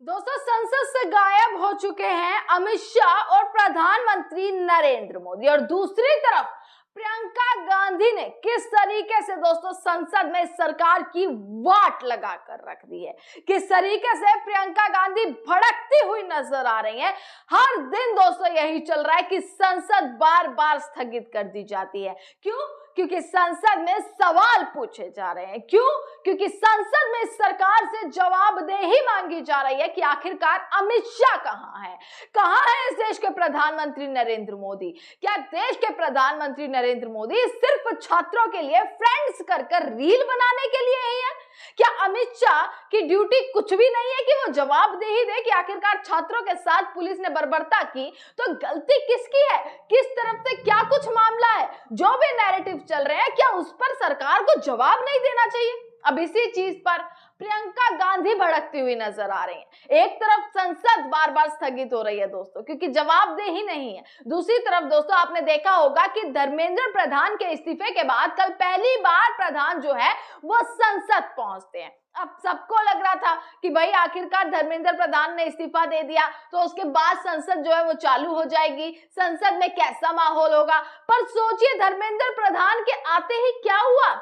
दोस्तों, संसद से गायब हो चुके हैं अमित शाह और प्रधानमंत्री नरेंद्र मोदी। और दूसरी तरफ प्रियंका गांधी ने किस तरीके से दोस्तों संसद में सरकार की वाट लगा कर रख दी है, किस तरीके से प्रियंका गांधी भड़कती हुई नजर आ रही है। हर दिन दोस्तों यही चल रहा है कि संसद बार बार स्थगित कर दी जाती है। क्यों? क्योंकि संसद में सवाल पूछे जा रहे हैं। क्यों? क्योंकि संसद में सरकार से जवाबदेही मांगी जा रही है कि आखिरकार अमित शाह कहां है इस देश के प्रधानमंत्री नरेंद्र मोदी। क्या देश के प्रधानमंत्री नरेंद्र मोदी सिर्फ छात्रों के लिए फ्रेंड्स कर रील बनाने के लिए ही है? क्या अमित शाह की ड्यूटी कुछ भी नहीं है कि वो जवाबदेही दे कि आखिरकार छात्रों के साथ पुलिस ने बर्बरता की तो गलती किसकी है, किस तरफ से क्या कुछ मामला है? जो भी नैरेटिव चल रहे हैं, क्या उस पर सरकार को जवाब नहीं देना चाहिए? अब इसी चीज पर प्रियंका गांधी भड़कती हुई नजर आ रही हैं। एक तरफ संसद बार बार स्थगित हो रही है दोस्तों क्योंकि जवाबदेही नहीं है। दूसरी तरफ दोस्तों आपने देखा होगा कि धर्मेंद्र प्रधान के इस्तीफे के बाद कल पहली बार प्रधान जो है वो संसद पहुंचते हैं। अब सबको लग रहा था कि भाई आखिरकार धर्मेंद्र प्रधान ने इस्तीफा दे दिया तो उसके बाद संसद जो है वो चालू हो जाएगी, संसद में कैसा माहौल होगा। पर सोचिए धर्मेंद्र प्रधान के आते ही क्या हुआ।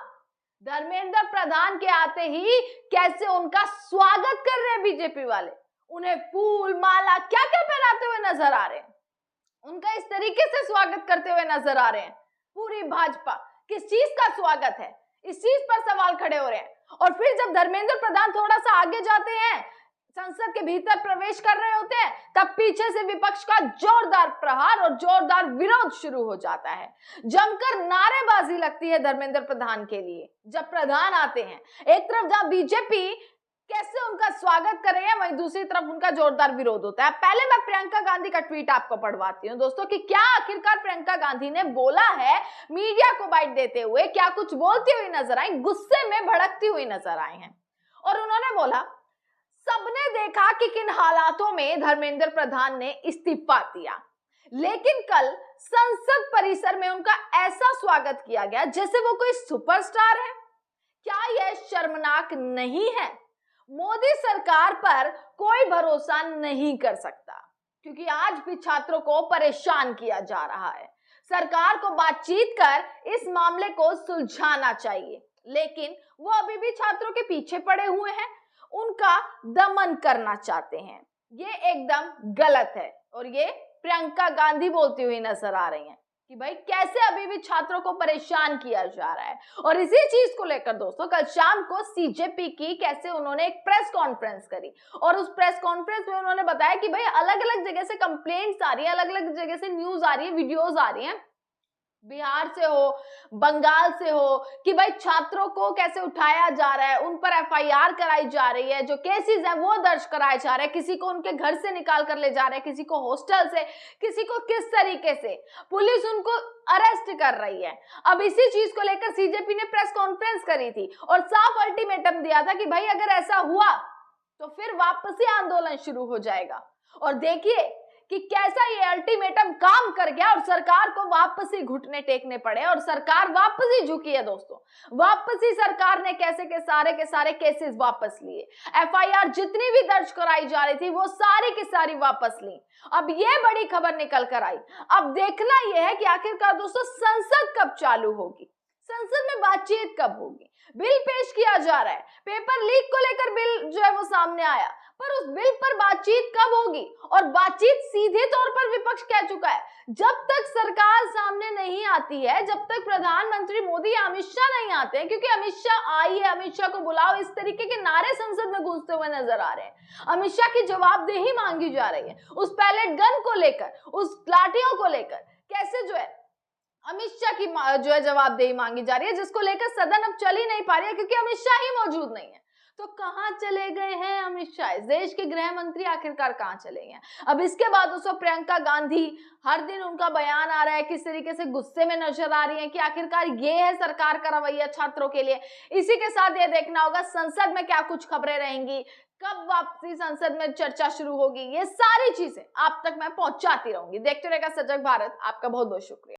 धर्मेंद्र प्रधान के आते ही कैसे उनका स्वागत कर रहे हैं बीजेपी वाले। उन्हें फूल माला क्या क्या पहनाते हुए नजर आ रहे हैं, उनका इस तरीके से स्वागत करते हुए नजर आ रहे हैं। पूरी भाजपा किस चीज का स्वागत है, इस चीज पर सवाल खड़े हो रहे हैं। और फिर जब धर्मेंद्र प्रधान थोड़ा सा आगे जाते हैं, संसद के भीतर प्रवेश कर रहे होते हैं, तब पीछे से विपक्ष का जोरदार प्रहार और जोरदार विरोध शुरू हो जाता है। जमकर नारेबाजी लगती है धर्मेंद्र प्रधान के लिए जब प्रधान आते हैं। एक तरफ जहां बीजेपी कैसे उनका स्वागत कर रही है, वहीं दूसरी तरफ उनका जोरदार विरोध होता है। पहले मैं प्रियंका गांधी का ट्वीट आपको पढ़वाती हूँ दोस्तों कि क्या आखिरकार प्रियंका गांधी ने बोला है। मीडिया को बाइट देते हुए क्या कुछ बोलती हुई नजर आई, गुस्से में भड़कती हुई नजर आई हैं। और उन्होंने बोला, सबने देखा कि किन हालातों में धर्मेंद्र प्रधान ने इस्तीफा दिया, लेकिन कल संसद परिसर में उनका ऐसा स्वागत किया गया जैसे वो कोई सुपरस्टार है। क्या यह शर्मनाक नहीं है? मोदी सरकार पर कोई भरोसा नहीं कर सकता क्योंकि आज भी छात्रों को परेशान किया जा रहा है। सरकार को बातचीत कर इस मामले को सुलझाना चाहिए, लेकिन वो अभी भी छात्रों के पीछे पड़े हुए हैं, उनका दमन करना चाहते हैं। ये एकदम गलत है और ये प्रियंका गांधी बोलती हुई नजर आ रही हैं कि भाई कैसे अभी भी छात्रों को परेशान किया जा रहा है। और इसी चीज को लेकर दोस्तों कल शाम को सीजेपी की कैसे उन्होंने एक प्रेस कॉन्फ्रेंस करी और उस प्रेस कॉन्फ्रेंस में उन्होंने बताया कि भाई अलग अलग जगह से कंप्लेंट्स आ रही है, अलग अलग जगह से न्यूज आ रही है, वीडियोज आ रही हैं, बिहार से हो, बंगाल से हो, कि भाई छात्रों को कैसे उठाया जा रहा है, उन पर एफआईआर कराई जा रही है, जो केसेस है वो दर्ज कराए जा रहे हैं, किसी को उनके घर से निकाल कर ले जा रहे हैं, किसी को हॉस्टल से, किसी को किस तरीके से पुलिस उनको अरेस्ट कर रही है। अब इसी चीज को लेकर सीजेपी ने प्रेस कॉन्फ्रेंस करी थी और साफ अल्टीमेटम दिया था कि भाई अगर ऐसा हुआ तो फिर वापसी आंदोलन शुरू हो जाएगा। और देखिए कि कैसा ये अल्टीमेटम काम कर गया और सरकार को वापसी घुटने टेकने पड़े और सरकार वापसी झुकी है दोस्तों। वापसी सरकार ने कैसे के सारे केसेस वापस लिए, एफआईआर जितनी भी दर्ज कराई जा रही थी वो सारी की सारी वापस ली। अब ये बड़ी खबर निकल कर आई। अब देखना यह है कि आखिरकार दोस्तों संसद कब चालू होगी, संसद में बातचीत कब होगी। बिल पेश किया जा रहा है, पेपर लीक को लेकर बिल जो है वो सामने आया, पर उस बिल पर बातचीत कब होगी? और बातचीत सीधे तौर पर विपक्ष कह चुका है, जब तक सरकार सामने नहीं आती है, जब तक प्रधानमंत्री मोदी या अमित शाह नहीं आते हैं, क्योंकि अमित शाह आई है, अमित शाह को बुलाओ, इस तरीके के नारे संसद में गूंजते हुए नजर आ रहे हैं। अमित शाह की जवाबदेही मांगी जा रही है उस पैलेट गन को लेकर, उस लाठियों को लेकर, कैसे जो है अमित शाह की जो है जवाबदेही मांगी जा रही है, जिसको लेकर सदन अब चल ही नहीं पा रही है क्योंकि अमित शाह ही मौजूद नहीं है। तो कहां चले गए हैं अमित शाह? इस देश के गृह मंत्री आखिरकार कहां चले गए? अब इसके बाद उसको प्रियंका गांधी, हर दिन उनका बयान आ रहा है, किस तरीके से गुस्से में नजर आ रही है कि आखिरकार ये है सरकार का रवैया छात्रों के लिए। इसी के साथ ये देखना होगा संसद में क्या कुछ खबरें रहेंगी, कब वापसी संसद में चर्चा शुरू होगी, ये सारी चीजें आप तक मैं पहुंचाती रहूंगी। देखते रहेगा सजग भारत। आपका बहुत बहुत शुक्रिया।